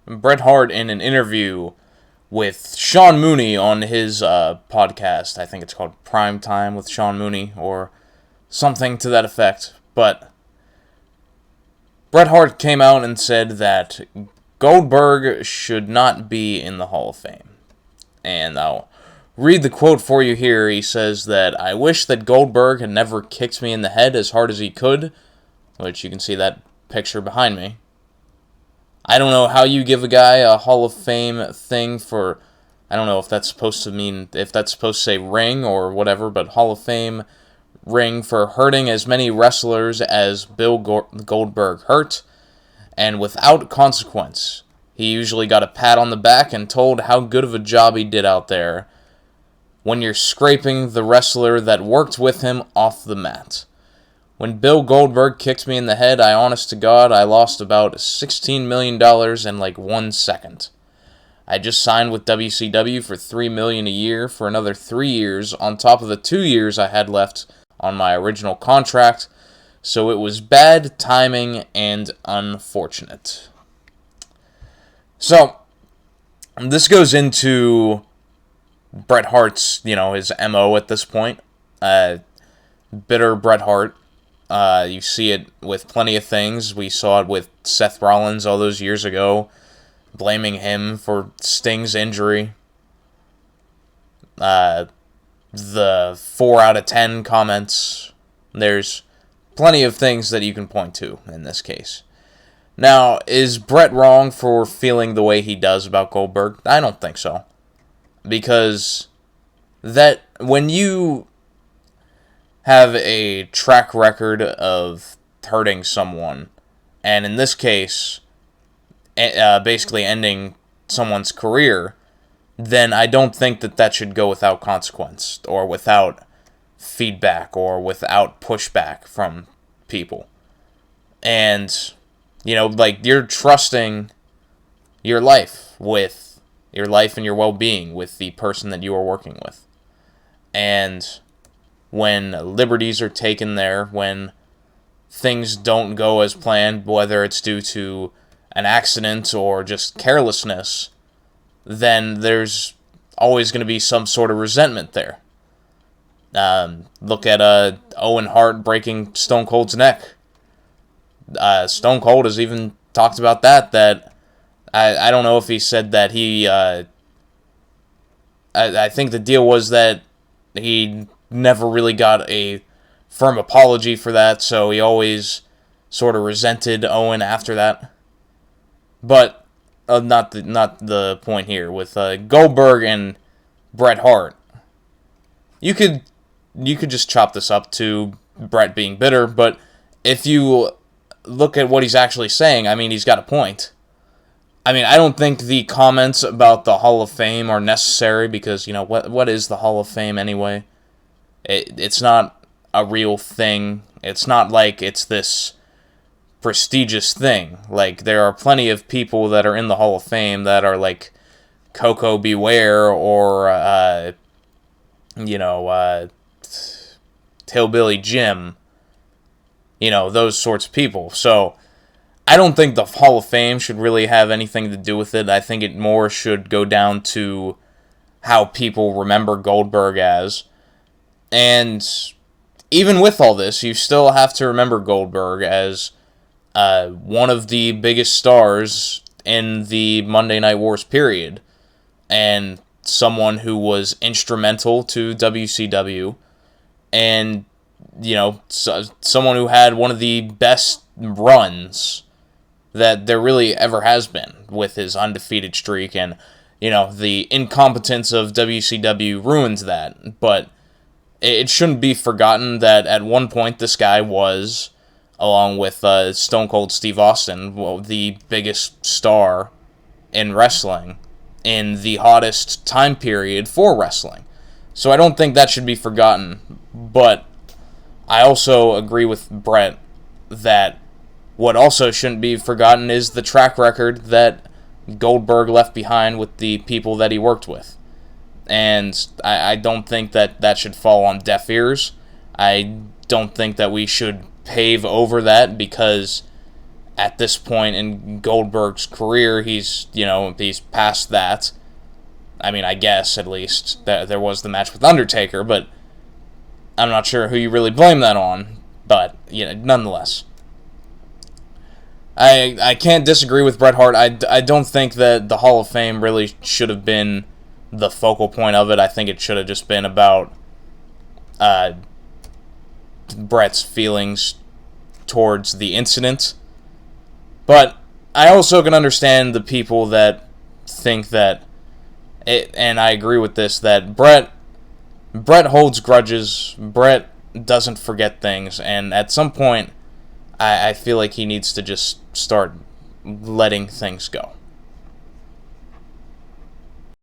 Bret Hart in an interview with Sean Mooney on his podcast. I think it's called Prime Time with Sean Mooney or something to that effect. But Bret Hart came out and said that Goldberg should not be in the Hall of Fame. And I'll read the quote for you here. He says that, "I wish that Goldberg had never kicked me in the head as hard as he could," which you can see that picture behind me. I don't know how you give a guy a Hall of Fame thing for, I don't know if that's supposed to say ring or whatever, but Hall of Fame ring for hurting as many wrestlers as Bill Goldberg hurt, and without consequence. He usually got a pat on the back and told how good of a job he did out there when you're scraping the wrestler that worked with him off the mat. When Bill Goldberg kicked me in the head, honest to God, I lost about $16 million in like 1 second. I just signed with WCW for $3 million a year for another 3 years on top of the 2 years I had left on my original contract, so it was bad timing and unfortunate." So, this goes into Bret Hart's, his MO at this point. Bitter Bret Hart. You see it with plenty of things. We saw it with Seth Rollins all those years ago, blaming him for Sting's injury. The 4 out of 10 comments. There's plenty of things that you can point to in this case. Now, is Bret wrong for feeling the way he does about Goldberg? I don't think so. Because when you have a track record of hurting someone, and in this case, basically ending someone's career, then I don't think that should go without consequence, or without feedback, or without pushback from people. And, you're trusting your life and your well-being with the person that you are working with. And when liberties are taken there, when things don't go as planned, whether it's due to an accident or just carelessness, then there's always going to be some sort of resentment there. Look at Owen Hart breaking Stone Cold's neck. Stone Cold has even talked about that I don't know if he said that he, I think the deal was that he never really got a firm apology for that, so he always sort of resented Owen after that. But not the point here. With Goldberg and Bret Hart, you could just chop this up to Bret being bitter, but if you look at what he's actually saying, he's got a point. I don't think the comments about the Hall of Fame are necessary because, what is the Hall of Fame anyway? It's not a real thing. It's not like it's this prestigious thing. Like, there are plenty of people that are in the Hall of Fame that are like Coco Beware or, Hillbilly Jim. Those sorts of people. So, I don't think the Hall of Fame should really have anything to do with it. I think it more should go down to how people remember Goldberg as. And even with all this, you still have to remember Goldberg as one of the biggest stars in the Monday Night Wars period. And someone who was instrumental to WCW. And, someone who had one of the best runs that there really ever has been with his undefeated streak. And, the incompetence of WCW ruins that. But it shouldn't be forgotten that at one point this guy was, along with Stone Cold Steve Austin, the biggest star in wrestling in the hottest time period for wrestling. So I don't think that should be forgotten. But I also agree with Bret that what also shouldn't be forgotten is the track record that Goldberg left behind with the people that he worked with. And I don't think that should fall on deaf ears. I don't think that we should pave over that because at this point in Goldberg's career, he's past that. I mean, I guess, at least, that there was the match with Undertaker, but I'm not sure who you really blame that on. But, nonetheless. I can't disagree with Bret Hart. I don't think that the Hall of Fame really should have been the focal point of it. I think it should have just been about Bret's feelings towards the incident. But I also can understand the people that think that, and I agree with this, that Bret holds grudges. Bret doesn't forget things, and at some point, I feel like he needs to just start letting things go.